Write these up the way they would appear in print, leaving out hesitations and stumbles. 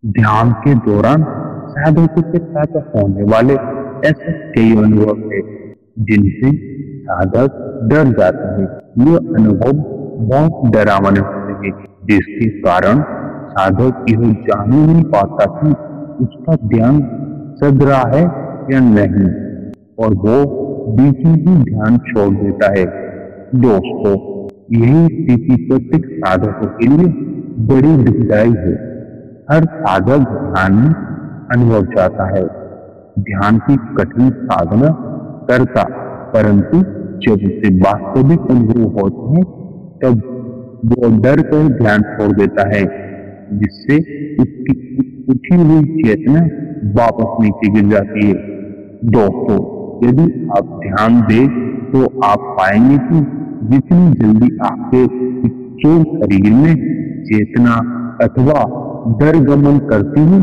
ध्यान के दौरान साधकों के साथ होने वाले ऐसे कई अनुभव है जिनसे साधक डर जाते हैं। ये अनुभव बहुत डरावने होते हैं, जिसके कारण साधक यह जान ही नहीं पाता कि उसका ध्यान सध रहा है या नहीं, और वो बीच में ही ध्यान छोड़ देता है। दोस्तों, यही स्थिति प्रत्येक साधकों के लिए बड़ी दुखदायी है। हर साधक ध्यान में अनुभव चाहता है, ध्यान की कठिन साधना करता, परंतु जब उसे वास्तविक अनुभव होते हैं तब वो डर कर ध्यान छोड़ देता है, जिससे उसकी उठी हुई चेतना वापस नीचे गिर जाती है। दोस्तों, यदि आप ध्यान दें तो आप पाएंगे कि जितनी जल्दी आपके स्थूल शरीर में चेतना अथवा डर गमन करती है,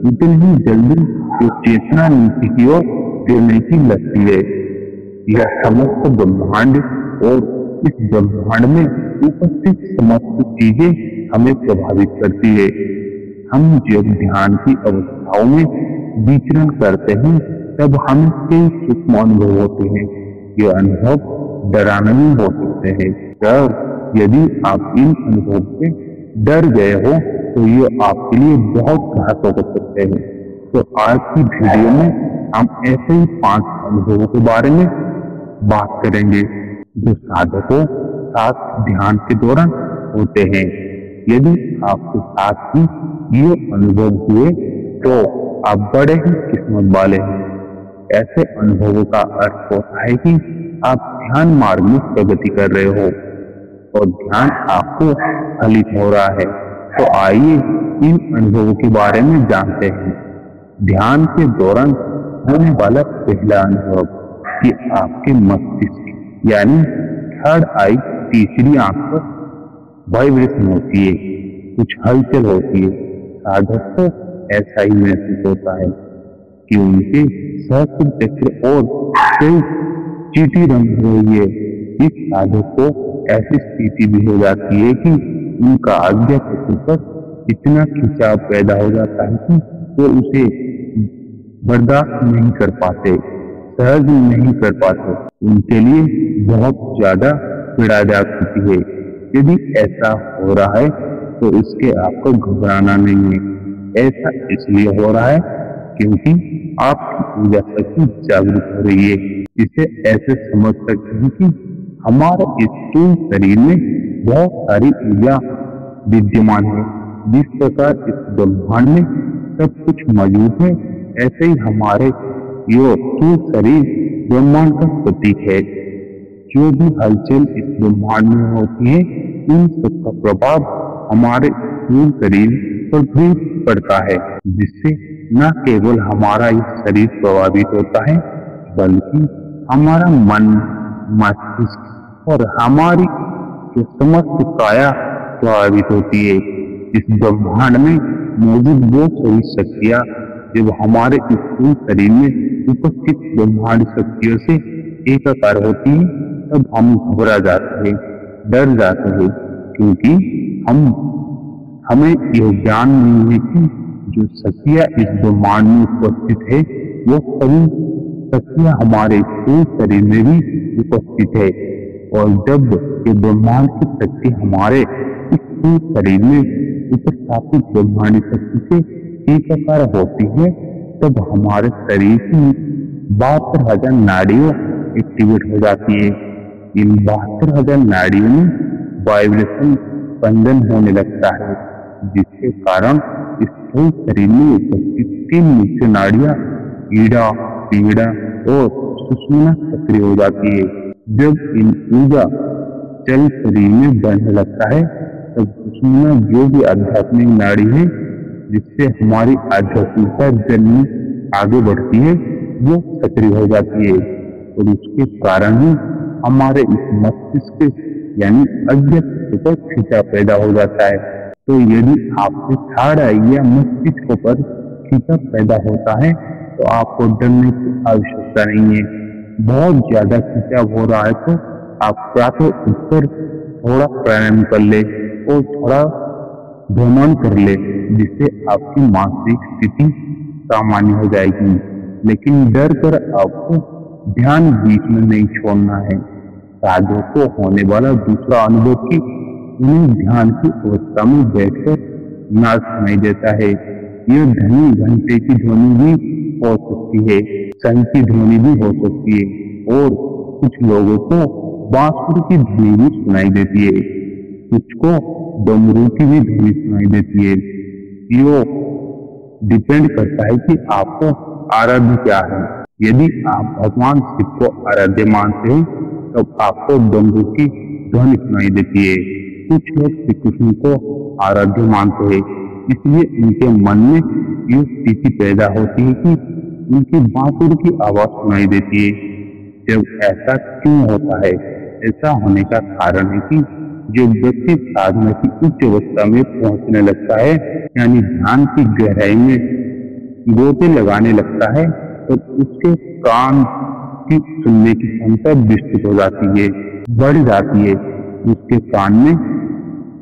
उतनी ही जल्दी वो चेतना नीचे की ओर गिरने की लगती है। यह समस्त ब्रह्मांड और इस ब्रह्मांड में उपस्थित समस्त चीजें हमें प्रभावित करती है। हम जब ध्यान की अवस्थाओं में विचरण करते हैं तब हमें कई सूक्ष्म अनुभव होते हैं। ये अनुभव डरावने भी हो सकते हैं, और यदि आप इन अनुभवों से डर गए हो तो ये आपके लिए बहुत घातक हो सकते हैं। तो आज की वीडियो में हम ऐसे ही 5 अनुभवों के बारे में बात करेंगे जो साधकों साथ ध्यान के दौरान होते हैं। यदि आपके साथ ही ये अनुभव हुए तो आप बड़े ही किस्मत वाले हैं। ऐसे अनुभवों का अर्थ होता है कि आप ध्यान मार्ग में प्रगति कर रहे हो और ध्यान आपको फलित हो रहा है। तो आइए इन अनुभवों के बारे में जानते हैं। ध्यान के दौरान होने वाला पहला अनुभव कि आपके मस्तिष्क यानी थर्ड आई, तीसरी आंख पर वाइब्रेशन होती है, कुछ हलचल होती है। साधक को ऐसा ही महसूस होता है कि उनके सहस्त्र चक्र और कई चीटी रंग हो रही है। इस साधक को ऐसी स्थिति भी हो जाती है कि उनका आज्ञा पत्र पर इतना खिंचाव पैदा हो जाता है कि वो उसे बर्दाश्त नहीं कर पाते, सहज नहीं कर पाते। उनके लिए बहुत ज्यादा पीड़ादायक होती है। यदि ऐसा हो रहा है तो इसके आपको घबराना नहीं है। ऐसा इसलिए हो रहा है क्योंकि आपकी ऊर्जा शक्ति जागृत हो रही है। इसे ऐसे समझ सकते हैं कि हमारे स्थूल शरीर में बहुत सारी ऊर्जा विद्यमान है। जिस प्रकार इस ब्रह्मांड में सब कुछ मौजूद है, ऐसे ही हमारे यो स्थूल शरीर ब्रह्मांड का प्रतीक है। जो भी हलचल इस ब्रह्मांड में होती है, इन सब का प्रभाव हमारे स्थूल शरीर पर भी पड़ता है, जिससे न केवल हमारा यह शरीर प्रभावित होता है, बल्कि हमारा मन, मस्तिष्क और हमारी जो समस्त काया प्रभावित होती है। इस ब्रह्मांड में मौजूद वो सभी शक्तियां जब हमारे स्थूल शरीर में उपस्थित ब्रह्मांड शक्तियों से एकाकार होती है, तब हम घबरा जाते हैं, डर जाते हैं, क्योंकि हमें यह ज्ञान नहीं है कि जो शक्तियां इस ब्रह्मांड में उपस्थित है, वो सभी शक्तियां हमारे स्थूल शरीर में भी उपस्थित है। और जब ये ब्रह्मांड की शक्ति हमारे स्थूल शरीर में उपस्थापित ब्रह्मांड शक्ति से एकाकार होती है, तब हमारे शरीर की 72,000 नाड़ियां एक्टिवेट हो जाती है। इन 72,000 नाड़ियों में वाइब्रेशन स्पंदन होने लगता है, जिसके कारण स्थूल शरीर में उपस्थित 3 मुख्य नाड़ियां ईड़ा, पीड़ा और सुषुम्ना सक्रिय हो जाती है। जब इन ऊर्जा चल शरीर में बढ़ने लगता है, तब सुषुम्ना जो भी आध्यात्मिक नाड़ी है, जिससे हमारी आध्यात्मिकता जर्नी आगे बढ़ती है, वो सक्रिय हो जाती है। और उसके कारण ही हमारे इस मस्तिष्क यानी अज्ञात पर खिंचाव पैदा हो जाता है। तो यदि आपके थर्ड आई या मस्तिष्क पर खिंचाव पैदा होता है तो आपको डरने की आवश्यकता नहीं है। बहुत ज्यादा खिंचाव हो रहा है तो आप प्रातः उठकर थोड़ा प्राणायाम कर ले और थोड़ा भ्रमण कर ले, जिससे आपकी मानसिक स्थिति सामान्य हो जाएगी। लेकिन डर कर आपको ध्यान बीच में नहीं छोड़ना है। साधक को होने वाला दूसरा अनुभव कि उन्हें ध्यान की अवस्था में बैठकर नाद सुनाई देता है। यह ध्वनि घंटे की ध्वनि भी हो सकती है, शंख की ध्वनि भी हो सकती है और कुछ लोगों को बांसुरी की ध्वनि भी सुनाई देती है, कुछ को डमरू की भी ध्वनि सुनाई देती है। यो डिपेंड करता है कि आपको आराध्य क्या है। यदि आप भगवान शिव को आराध्य मानते हैं तब आपको डमरू की ध्वनि सुनाई देती है। कुछ लोग श्री कृष्ण को आराध्य मानते हैं, इसलिए उनके मन में ये स्थिति पैदा होती है कि उनकी बांसुरी की आवाज सुनाई देती है। जब ऐसा क्यों होता है? ऐसा होने का कारण है कि जब व्यक्ति साधना की उच्च अवस्था में पहुंचने लगता है, यानी ध्यान की गहराई में गोते लगाने लगता है, तो उसके कान की सुनने की क्षमता विस्तृत हो जाती है, बढ़ जाती है। उसके कान में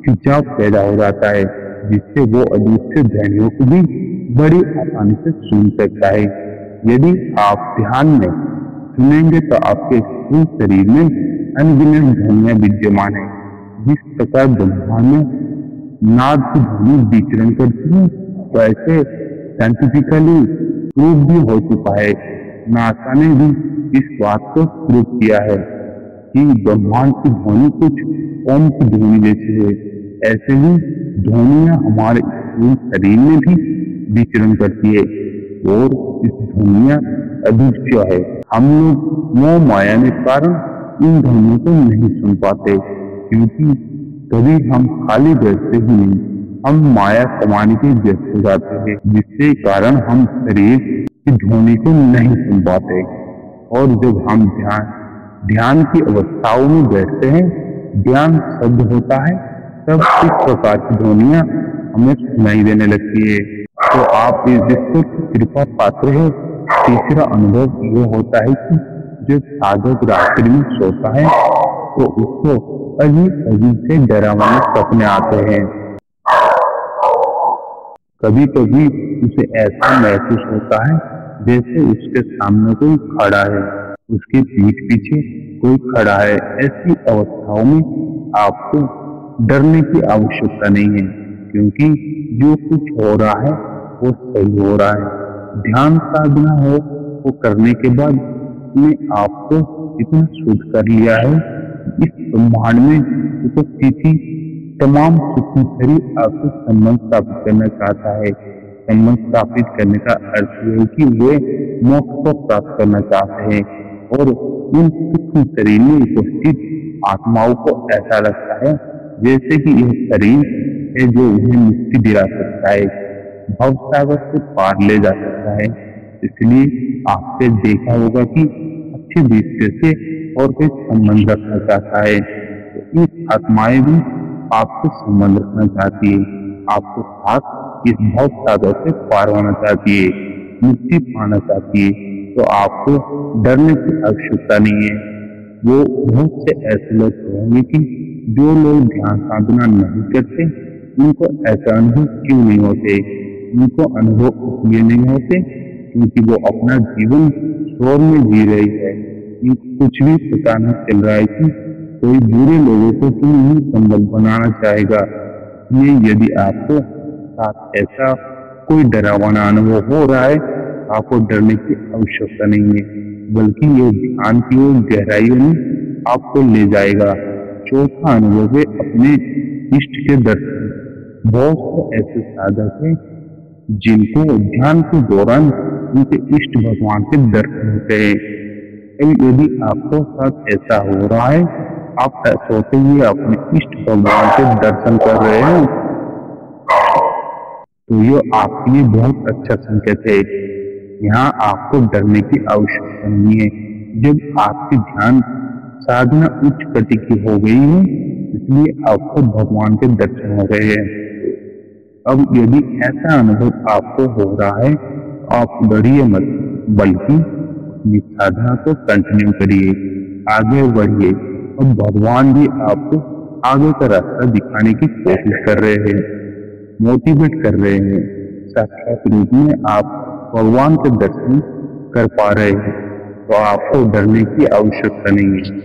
खिंचाव पैदा हो जाता है, जिससे वो अदृश्य ध्वनियों को भी बड़ी आसानी से सुन सकता है। यदि आप ध्यान में सुनेंगे तो आपके स्थूल शरीर में अनगिनत ध्वनियां विद्यमान है। जिस प्रकार ब्रह्मांड में नाद की ध्वनि विचरण करती है, वैसे साइंटिफिकली प्रूव भी हो चुका है। नासा ने भी इस बात को प्रूव किया है कि ब्रह्मांड की ध्वनि कुछ ओम की ध्वनि जैसी है। ऐसे ही ध्वनियां हमारे स्थूल शरीर में भी विचरण करती है और इस ध्वनियां अदृश्य है। हम लोग मोह माया के कारण इन ध्वनियों को नहीं सुन पाते, क्योंकि कभी हम खाली बैठते ही नहीं, हम माया कमाने के व्यस्त हो जाते हैं, जिसके कारण हम शरीर की ध्वनि को नहीं सुन पाते। और जब हम ध्यान की अवस्थाओं में बैठते हैं, ध्यान शब्द होता है, तब इस प्रकार की ध्वनियां हमें सुनाई देने लगती है। तो आप इस ईश्वर की कृपा पात्र है। तीसरा अनुभव यह होता है कि जब साधक रात्रि में सोता है तो उसको अजीब अजीब से डरावने सपने आते हैं। कभी कभी उसे ऐसा महसूस होता है जैसे उसके सामने कोई खड़ा है, उसकी पीठ पीछे कोई खड़ा है। ऐसी अवस्थाओं में आपको डरने की आवश्यकता नहीं है, क्योंकि जो कुछ हो रहा है वो सही हो रहा है। ध्यान साधना हो वो करने के बाद उसने आपको इतना शुद्ध कर लिया है, इस ब्रह्मांड में उपस्थिति तमाम सूक्ष्म शरीर आपसे संबंध स्थापित करना चाहता है। संबंध स्थापित करने का अर्थ यह है कि वे मोक्ष को प्राप्त करना चाहते हैं, और उन सूक्ष्म शरीर में उपस्थित आत्माओं को ऐसा लगता है जैसे कि यह शरीर है जो उन्हें मुक्ति दिला सकता है, भवसागर से पार ले जा सकता है। इसलिए आपने देखा होगा कि अच्छे दृष्टि से और कोई संबंध रखना चाहता है, तो इस आत्माएं भी आपसे संबंध रखना चाहती है, आपको साथ इस भवसागर से पार होना चाहती है, मुक्ति पाना चाहती है। तो आपको डरने की आवश्यकता नहीं है। वो बहुत से ऐसे लोग कहेंगे कि जो लोग ध्यान साधना नहीं करते उनको ऐसा अनुभव क्यों नहीं होते। उनको अनुभव इसलिए नहीं होते क्योंकि वो अपना जीवन शोर में जी रही है। इनको कुछ भी पता नहीं चल रहा है कि कोई बुरे लोगों को क्यों नहीं संबंध बनाना चाहेगा। इसलिए यदि आपको साथ ऐसा कोई डरावना अनुभव हो रहा है, आपको डरने की आवश्यकता नहीं है, बल्कि ये ध्यान की ओर गहराइयों में आपको ले जाएगा। चौथा अनुभव है अपने इष्ट के दर्शन। बहुत से ऐसे साधक हैं जिनको ध्यान के दौरान उनके इष्ट भगवान के दर्शन होते हैं। यदि आपको साथ ऐसा हो रहा है, आप सोते हुए अपने इष्ट भगवान के दर्शन कर रहे हैं, तो ये आपके लिए बहुत अच्छा संकेत है। यहाँ आपको डरने की आवश्यकता नहीं है। जब आपकी ध्यान साधना उच्च कोटि की हो गई है, इसलिए आपको भगवान के दर्शन हो गए हैं। अब यदि ऐसा अनुभव आपको हो रहा है, आप डरिए मत, बल्कि अपनी साधना को कंटिन्यू करिए, आगे बढ़िए। अब भगवान भी आपको आगे का रास्ता दिखाने की कोशिश कर रहे हैं। मोटिवेट कर रहे हैं। साक्षात रूप में आप भगवान के दर्शन कर पा रहे हैं, तो आपको डरने की आवश्यकता नहीं है,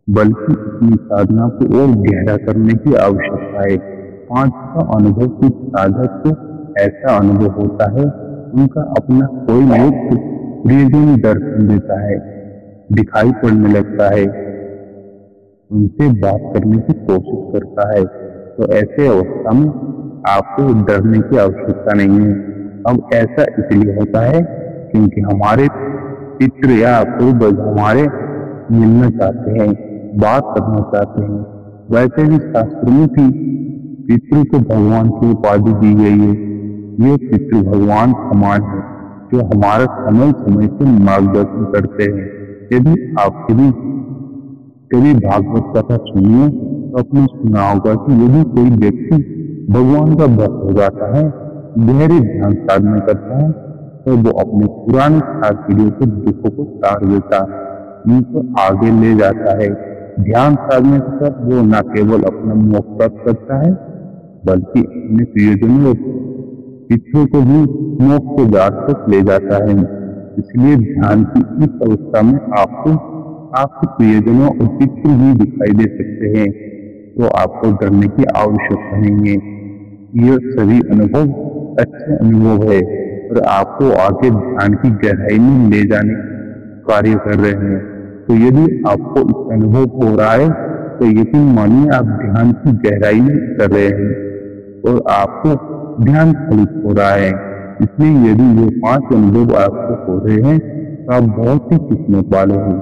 बल्कि अपनी साधना को और गहरा करने की आवश्यकता है। पांचवा अनुभव कुछ साधक को ऐसा अनुभव होता है, उनका अपना कोई मुक्त प्रियजन दर्शन देता है, दिखाई पड़ने लगता है, उनसे बात करने की कोशिश करता है। तो ऐसे अवस्था में आपको डरने की आवश्यकता नहीं है। अब ऐसा इसलिए होता है क्योंकि हमारे पितृ या पूर्वज हमारे मिलना चाहते हैं, बात करना चाहते हैं। वैसे भी शास्त्र में भी पितृ को भगवान की उपाधि दी गई है। ये पितृ भगवान समान है, जो हमारा समय समय से मार्गदर्शन करते हैं। यदि आप कभी भागवत कथा सुनिए तो आपने सुना होगा कि यदि कोई व्यक्ति भगवान का भक्त हो जाता है, गहरे ध्यान साधना करता है, तो वो अपने पुराने सार पीढ़ियों के दुखों को तार देता है, उनको आगे ले जाता है। ध्यान साधने के साथ वो न केवल अपना मोक्ष प्राप्त करता है, बल्कि अपने प्रियजनों और पितरों को भी मोक्ष के द्वार तक ले जाता है। इसलिए ध्यान की इस अवस्था में आपको आपके प्रियजनों और पितृ भी दिखाई दे सकते हैं, तो आपको डरने की आवश्यकता नहीं है। यह सभी अनुभव अच्छे अनुभव है और आपको आगे ध्यान की गहराई में ले जाने कार्य कर रहे हैं। तो यदि आपको इस अनुभव हो रहा है, तो यकीन मानिए आप ध्यान की गहराई में कर रहे हैं और आपको ध्यान फलित हो रहा है। इसलिए यदि ये 5 अनुभव आपको हो रहे हैं, तो आप बहुत ही किस्मत वाले हैं।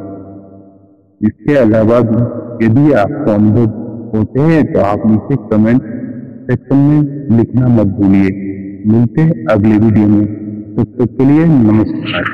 इसके अलावा भी यदि आपको अनुभव होते हैं, तो आप नीचे कमेंट सेक्शन में लिखना मत भूलिए। मिलते हैं अगले वीडियो में, तब तक के लिए नमस्कार।